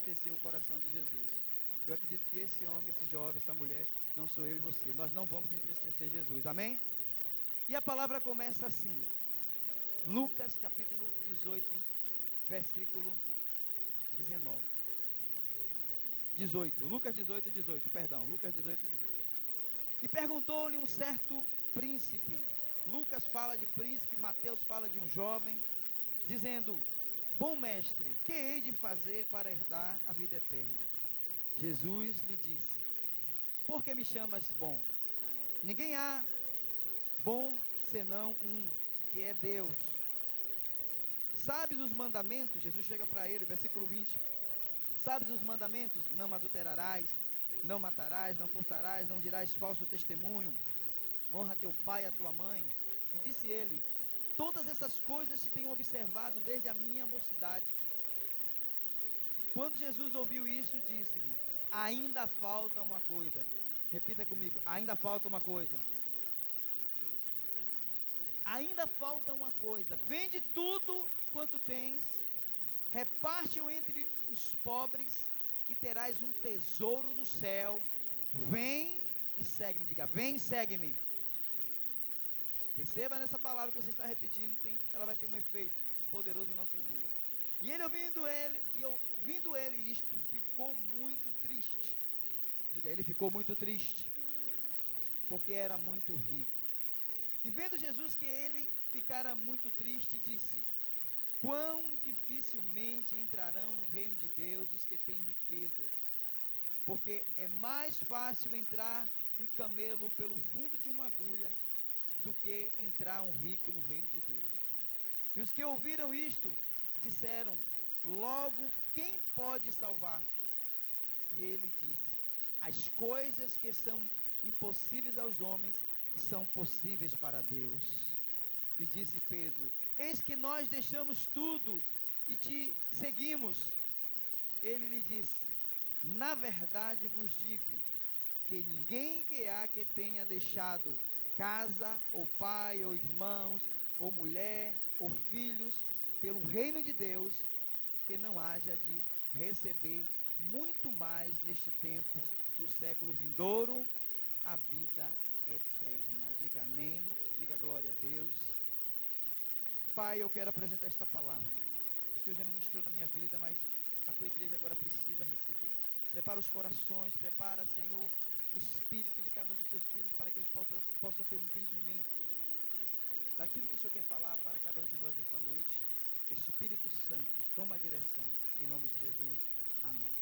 entristecer o coração de Jesus. Eu acredito que esse homem, esse jovem, essa mulher, não sou eu e você. Nós não vamos entristecer Jesus, amém? E a palavra começa assim, Lucas capítulo 18, versículo 19. 18, Lucas 18, 18, perdão, Lucas 18, 18. E perguntou-lhe um certo príncipe, Lucas fala de príncipe, Mateus fala de um jovem, dizendo, bom mestre, que hei de fazer para herdar a vida eterna? Jesus lhe disse, por que me chamas bom? Ninguém há bom senão um, que é Deus. Sabes os mandamentos? Jesus chega para ele, versículo 20. Sabes os mandamentos? Não adulterarás, não matarás, não furtarás, não dirás falso testemunho, honra teu pai e a tua mãe. E disse ele, todas essas coisas te tenho observado desde a minha mocidade. Quando Jesus ouviu isso, disse-lhe, ainda falta uma coisa. Repita comigo, ainda falta uma coisa. Ainda falta uma coisa. Vende tudo quanto tens, reparte-o entre os pobres e terás um tesouro no céu. Vem e segue-me. Diga, vem e segue-me. Perceba nessa palavra que você está repetindo, ela vai ter um efeito poderoso em nossas vidas. E ele ouvindo ele isto, ficou muito triste. Diga, ele ficou muito triste, porque era muito rico. E vendo Jesus que ele ficara muito triste, disse, quão dificilmente entrarão no reino de Deus os que têm riquezas, porque é mais fácil entrar um camelo pelo fundo de uma agulha, do que entrar um rico no reino de Deus. E os que ouviram isto, disseram, logo, quem pode salvar-se? E ele disse, as coisas que são impossíveis aos homens, são possíveis para Deus. E disse Pedro, eis que nós deixamos tudo, e te seguimos. Ele lhe disse, na verdade vos digo, que ninguém que há que tenha deixado casa, ou pai, ou irmãos, ou mulher, ou filhos, pelo reino de Deus, que não haja de receber muito mais neste tempo, do século vindouro, a vida eterna. Diga amém, diga glória a Deus. Pai, eu quero apresentar esta palavra. O Senhor já ministrou na minha vida, mas a tua igreja agora precisa receber. Prepara os corações, prepara, Senhor, o espírito de cada um dos teus filhos, para que eles possam ter um entendimento daquilo que o Senhor quer falar para cada um de nós nessa noite. Espírito Santo, toma a direção, em nome de Jesus, amém.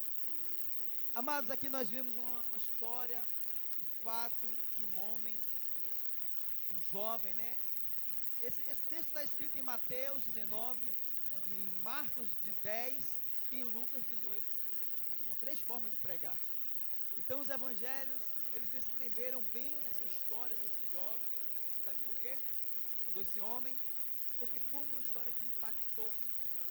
Amados, aqui nós vimos uma história, um fato de um homem, um jovem, né? Esse texto está escrito em Mateus 19, em Marcos 10 e em Lucas 18. São 3 formas de pregar. Então os evangelhos, eles descreveram bem essa história desse jovem. Sabe por quê? Desse homem, porque foi uma história que impactou.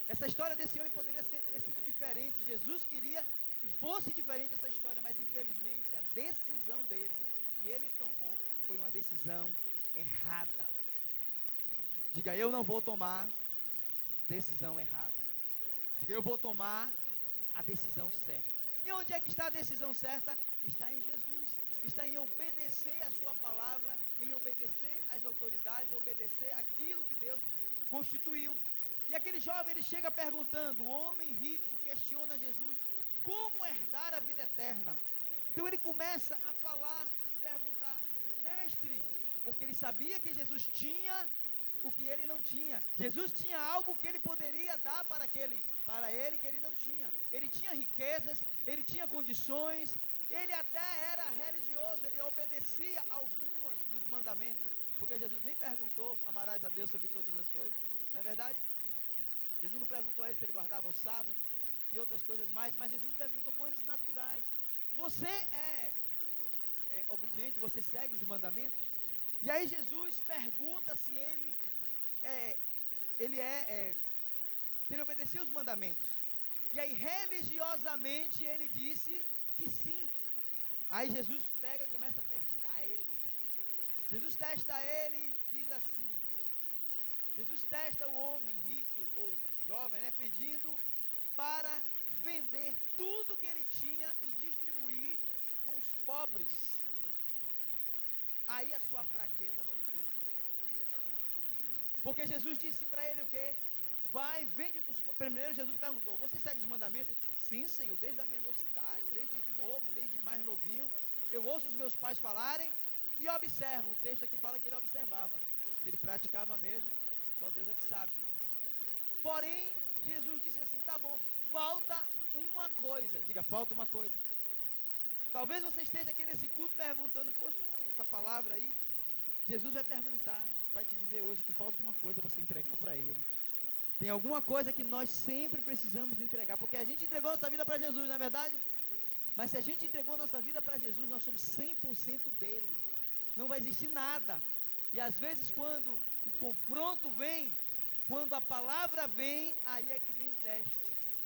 Essa história desse homem poderia ter sido diferente. Jesus queria que fosse diferente essa história, mas infelizmente a decisão dele, que ele tomou, foi uma decisão errada. Diga, eu não vou tomar decisão errada. Diga, eu vou tomar a decisão certa. E onde é que está a decisão certa? Está em Jesus. Está em obedecer a sua palavra, em obedecer às autoridades, obedecer aquilo que Deus constituiu. E aquele jovem, ele chega perguntando, o homem rico questiona Jesus, como herdar a vida eterna? Então ele começa a falar e perguntar, mestre, porque ele sabia que Jesus tinha o que ele não tinha. Jesus tinha algo que ele poderia dar para ele que ele não tinha. Ele tinha riquezas, ele tinha condições, ele até era religioso, ele obedecia alguns dos mandamentos, porque Jesus nem perguntou, amarás a Deus sobre todas as coisas, não é verdade? Jesus não perguntou a ele se ele guardava o sábado e outras coisas mais, mas Jesus perguntou coisas naturais. Você é obediente, você segue os mandamentos? E aí Jesus pergunta se se ele obedecia os mandamentos. E aí religiosamente ele disse que sim. Aí Jesus pega e começa a testar ele. Jesus testa ele e diz assim, Jesus testa o homem rico ou jovem, né, pedindo para vender tudo pobres, aí a sua fraqueza manifesta. Porque Jesus disse para ele o quê? Vai, vende para os pobres. Primeiro Jesus perguntou, você segue os mandamentos? Sim, Senhor, desde a minha mocidade, desde novo, desde mais novinho, eu ouço os meus pais falarem e observo. O texto aqui fala que ele observava. Se ele praticava mesmo, só Deus é que sabe. Porém, Jesus disse assim, tá bom, falta uma coisa. Diga, falta uma coisa. Talvez você esteja aqui nesse culto perguntando, poxa, essa palavra aí, Jesus vai perguntar, vai te dizer hoje que falta uma coisa você entregar para Ele. Tem alguma coisa que nós sempre precisamos entregar, porque a gente entregou nossa vida para Jesus, não é verdade? Mas se a gente entregou nossa vida para Jesus, nós somos 100% dele. Não vai existir nada. E às vezes quando o confronto vem, quando a palavra vem, aí é que vem o teste.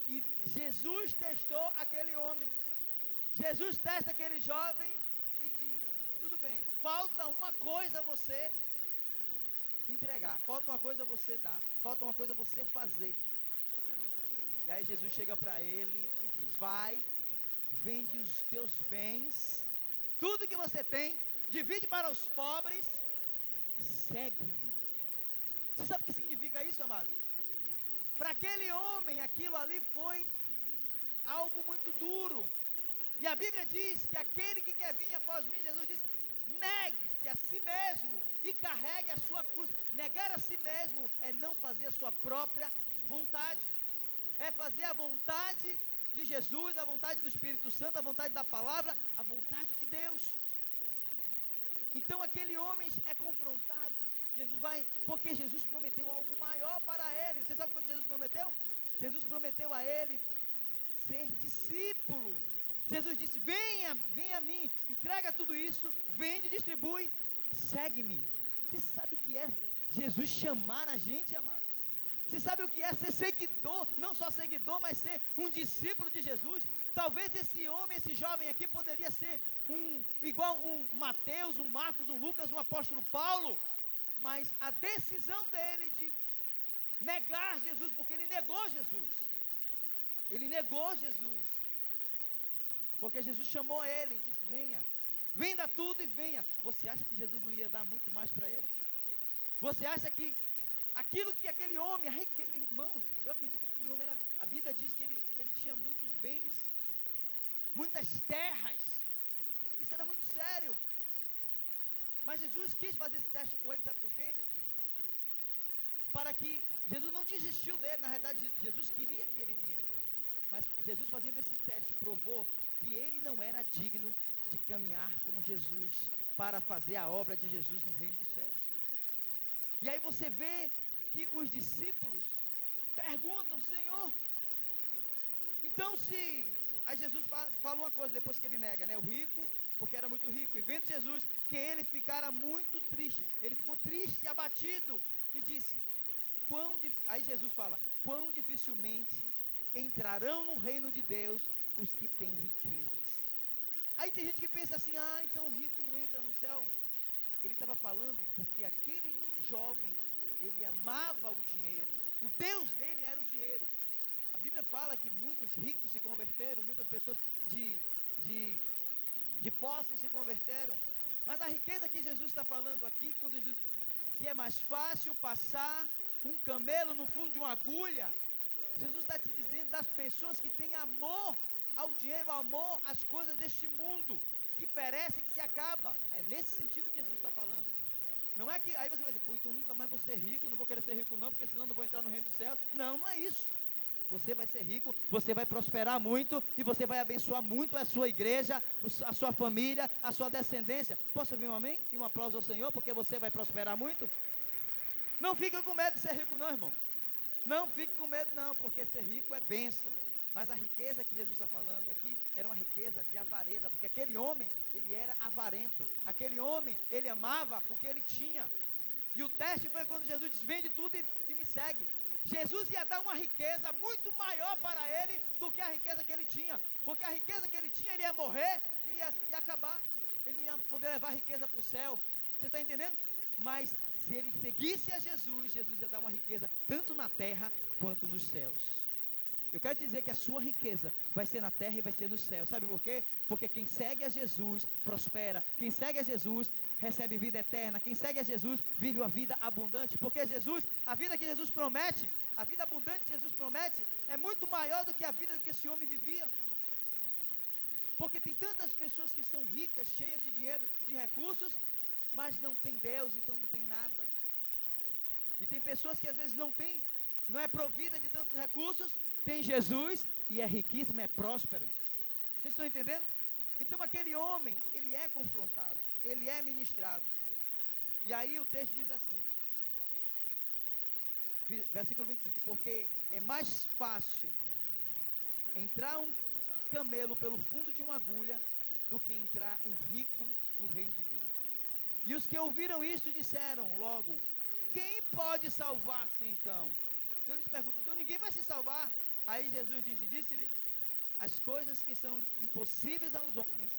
E Jesus testou aquele homem. Jesus testa aquele jovem e diz, tudo bem, falta uma coisa você entregar, falta uma coisa você dar, falta uma coisa você fazer. E aí Jesus chega para ele e diz, vai, vende os teus bens, tudo que você tem, divide para os pobres, segue-me. Você sabe o que significa isso, amados? Para aquele homem, aquilo ali foi algo muito duro. E a Bíblia diz que aquele que quer vir após mim, Jesus diz, negue-se a si mesmo e carregue a sua cruz. Negar a si mesmo é não fazer a sua própria vontade. É fazer a vontade de Jesus, a vontade do Espírito Santo, a vontade da palavra, a vontade de Deus. Então aquele homem é confrontado. Jesus vai, porque Jesus prometeu algo maior para ele. Você sabe o que Jesus prometeu? Jesus prometeu a ele ser discípulo. Jesus disse, venha a mim, entrega tudo isso, vende, distribui, segue-me. Você sabe o que é Jesus chamar a gente, amado? Você sabe o que é ser seguidor, não só seguidor, mas ser um discípulo de Jesus? Talvez esse homem, esse jovem aqui poderia ser igual um Mateus, um Marcos, um Lucas, um apóstolo Paulo, mas a decisão dele de negar Jesus, porque ele negou Jesus, porque Jesus chamou ele e disse, venha, venda tudo e venha. Você acha que Jesus não ia dar muito mais para ele? Você acha que aquilo que aquele homem, irmãos, eu acredito que aquele homem a Bíblia diz que ele tinha muitos bens, muitas terras, isso era muito sério, mas Jesus quis fazer esse teste com ele, sabe por quê? Para que, Jesus não desistiu dele, na verdade Jesus queria que ele viesse, mas Jesus fazendo esse teste provou que ele não era digno de caminhar com Jesus, para fazer a obra de Jesus no reino dos céus. E aí você vê que os discípulos perguntam, Senhor, então se, aí Jesus fala uma coisa, depois que ele nega, né, o rico, porque era muito rico, e vendo Jesus, que ele ficara muito triste, ele ficou triste, abatido, e disse, aí Jesus fala, quão dificilmente entrarão no reino de Deus os que têm riquezas. Aí tem gente que pensa assim, então o rico não entra no céu. Ele estava falando porque aquele jovem, ele amava o dinheiro, o Deus dele era o dinheiro. A Bíblia fala que muitos ricos se converteram, muitas pessoas de posse se converteram, mas a riqueza que Jesus está falando aqui, quando Jesus, que é mais fácil passar um camelo no fundo de uma agulha, Jesus está te dizendo das pessoas que têm amor ao dinheiro, amor às coisas deste mundo, que perece e que se acaba. É nesse sentido que Jesus está falando. Não é que, aí você vai dizer, então nunca mais vou ser rico, não vou querer ser rico não, porque senão não vou entrar no reino dos céus. Não é isso. Você vai ser rico, você vai prosperar muito, e você vai abençoar muito a sua igreja, a sua família, a sua descendência. Posso ouvir um amém? E um aplauso ao Senhor, porque você vai prosperar muito. Não fique com medo de ser rico não, irmão. Não fique com medo não, porque ser rico é bênção. Mas a riqueza que Jesus está falando aqui, era uma riqueza de avareza, porque aquele homem, ele era avarento, aquele homem, ele amava o que ele tinha, e o teste foi quando Jesus disse, vende tudo e me segue. Jesus ia dar uma riqueza muito maior para ele, do que a riqueza que ele tinha, porque a riqueza que ele tinha, ele ia morrer, e ia acabar, ele não ia poder levar a riqueza para o céu, você está entendendo? Mas se ele seguisse a Jesus, Jesus ia dar uma riqueza, tanto na terra, quanto nos céus. Eu quero te dizer que a sua riqueza vai ser na terra e vai ser no céu. Sabe por quê? Porque quem segue a Jesus prospera. Quem segue a Jesus recebe vida eterna. Quem segue a Jesus vive uma vida abundante. Porque Jesus, a vida que Jesus promete, a vida abundante que Jesus promete, é muito maior do que a vida que esse homem vivia. Porque tem tantas pessoas que são ricas, cheias de dinheiro, de recursos, mas não tem Deus, então não tem nada. E tem pessoas que às vezes não é provida de tantos recursos, tem Jesus e é riquíssimo, é próspero. Vocês estão entendendo? Então aquele homem, ele é confrontado, ele é ministrado. E aí o texto diz assim, versículo 25, porque é mais fácil entrar um camelo pelo fundo de uma agulha do que entrar um rico no reino de Deus. E os que ouviram isso disseram logo, quem pode salvar-se então? Então eles perguntam, então ninguém vai se salvar. Aí Jesus disse-lhe, as coisas que são impossíveis aos homens,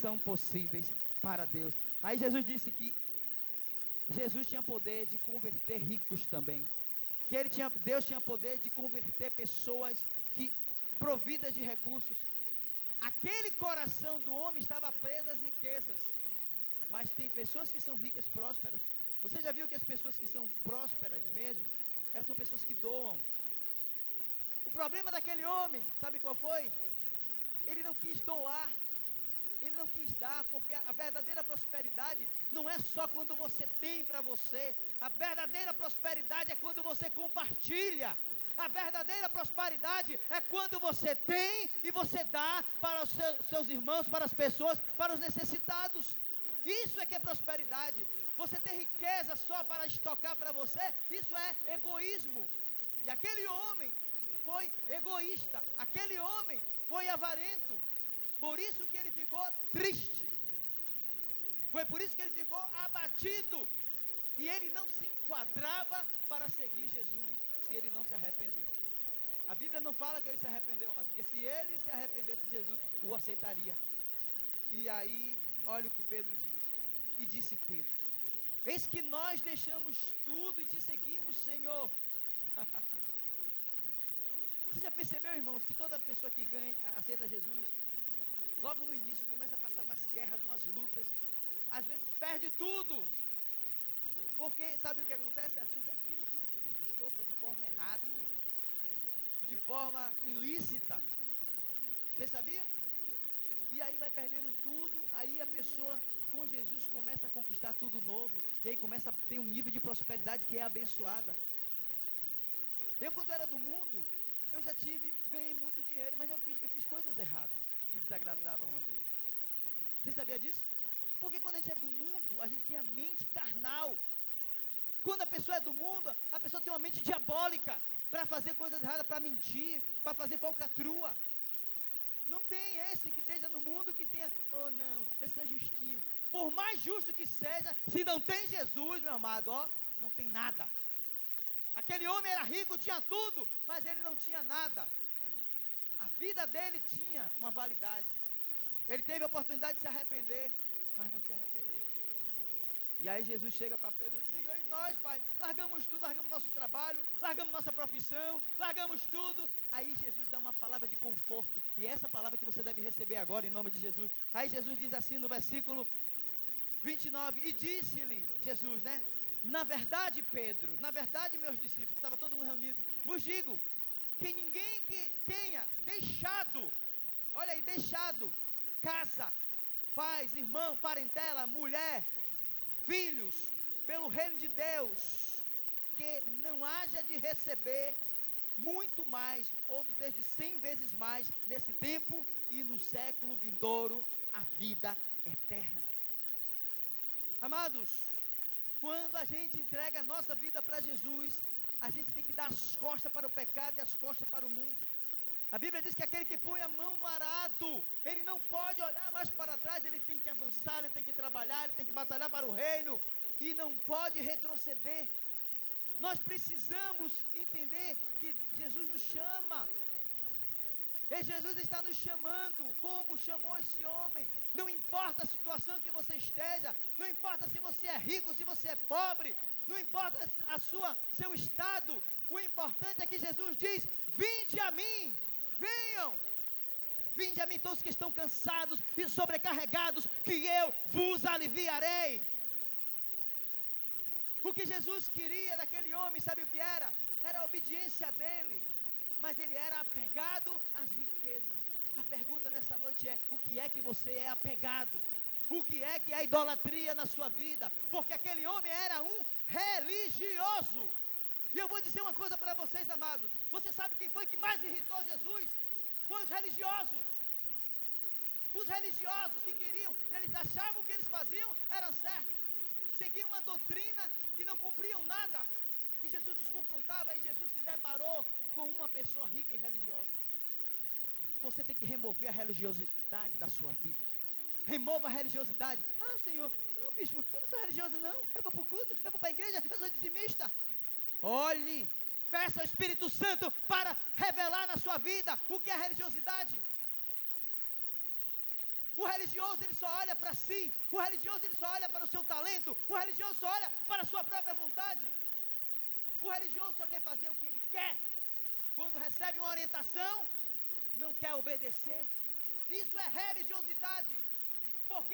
são possíveis para Deus. Aí Jesus disse que Jesus tinha poder de converter ricos também. Que Deus tinha poder de converter pessoas providas de recursos. Aquele coração do homem estava preso às riquezas. Mas tem pessoas que são ricas, prósperas. Você já viu que as pessoas que são prósperas mesmo, elas são pessoas que doam. O problema daquele homem, sabe qual foi? Ele não quis doar. Ele não quis dar, porque a verdadeira prosperidade não é só quando você tem para você. A verdadeira prosperidade é quando você compartilha. A verdadeira prosperidade é quando você tem e você dá para os seus irmãos, para as pessoas, para os necessitados. Isso é que é prosperidade. Você ter riqueza só para estocar para você, isso é egoísmo. E aquele homem foi egoísta, aquele homem foi avarento. Por isso que ele ficou triste. Foi por isso que ele ficou abatido. E ele não se enquadrava para seguir Jesus se ele não se arrependesse. A Bíblia não fala que ele se arrependeu, mas porque se ele se arrependesse, Jesus o aceitaria. E aí, olha o que Pedro diz. E disse Pedro, eis que nós deixamos tudo e te seguimos, Senhor. Você já percebeu, irmãos, que toda pessoa que aceita Jesus, logo no início começa a passar umas guerras, umas lutas, às vezes perde tudo, porque sabe o que acontece? Às vezes aquilo tudo que conquistou foi de forma errada, de forma ilícita. Você sabia? E aí vai perdendo tudo, aí a pessoa com Jesus começa a conquistar tudo novo, e aí começa a ter um nível de prosperidade que é abençoada. Eu quando era do mundo, eu já ganhei muito dinheiro, mas eu fiz coisas erradas, que desagradavam a Deus. Você sabia disso? Porque quando a gente é do mundo, a gente tem a mente carnal. Quando a pessoa é do mundo, a pessoa tem uma mente diabólica, para fazer coisas erradas, para mentir, para fazer falcatrua. Não tem esse que esteja no mundo que tenha, oh não, esse é justinho. Por mais justo que seja, se não tem Jesus, meu amado, ó, não tem nada. Aquele homem era rico, tinha tudo, mas ele não tinha nada. A vida dele tinha uma validade. Ele teve a oportunidade de se arrepender, mas não se arrependeu. E aí Jesus chega para Pedro, Senhor, e nós, Pai, largamos tudo, largamos nosso trabalho, largamos nossa profissão, largamos tudo. Aí Jesus dá uma palavra de conforto, e é essa palavra que você deve receber agora, em nome de Jesus. Aí Jesus diz assim no versículo 29, e disse-lhe Jesus, né? Na verdade, Pedro, na verdade, meus discípulos, estava todo mundo reunido, vos digo, que ninguém que tenha deixado, olha aí, deixado, casa, pais, irmão, parentela, mulher, filhos, pelo reino de Deus, que não haja de receber muito mais, outro texto de 100 vezes mais, nesse tempo e no século vindouro, a vida eterna. Amados, quando a gente entrega a nossa vida para Jesus, a gente tem que dar as costas para o pecado e as costas para o mundo. A Bíblia diz que aquele que põe a mão no arado, ele não pode olhar mais para trás, ele tem que avançar, ele tem que trabalhar, ele tem que batalhar para o reino, e não pode retroceder. Nós precisamos entender que Jesus nos chama, e Jesus está nos chamando, como chamou esse homem. Não importa a situação que você esteja, não importa se você é rico, se você é pobre, não importa seu estado, o importante é que Jesus diz, vinde a mim, venham. Vinde a mim todos que estão cansados e sobrecarregados, que eu vos aliviarei. O que Jesus queria daquele homem, sabe o que era? Era a obediência dele. Mas ele era apegado às riquezas. A pergunta nessa noite é: o que é que você é apegado? O que é idolatria na sua vida? Porque aquele homem era um religioso. E eu vou dizer uma coisa para vocês, amados. Você sabe quem foi que mais irritou Jesus? Foi os religiosos. Os religiosos que queriam, eles achavam que eles faziam eram certos. Seguiam uma doutrina que não cumpriam nada. E Jesus os confrontava, e Jesus se deparou com uma pessoa rica e religiosa. Você tem que remover a religiosidade da sua vida. Remova a religiosidade. Ah, Senhor, não, bispo, eu não sou religioso não. Eu vou para o culto, eu vou para a igreja, eu sou dizimista. Olhe, peça ao Espírito Santo para revelar na sua vida o que é religiosidade. O religioso, ele só olha para si. O religioso, ele só olha para o seu talento. O religioso só olha para a sua própria vontade. O religioso só quer fazer o que ele quer. Quando recebe uma orientação, não quer obedecer. Isso é religiosidade. Porque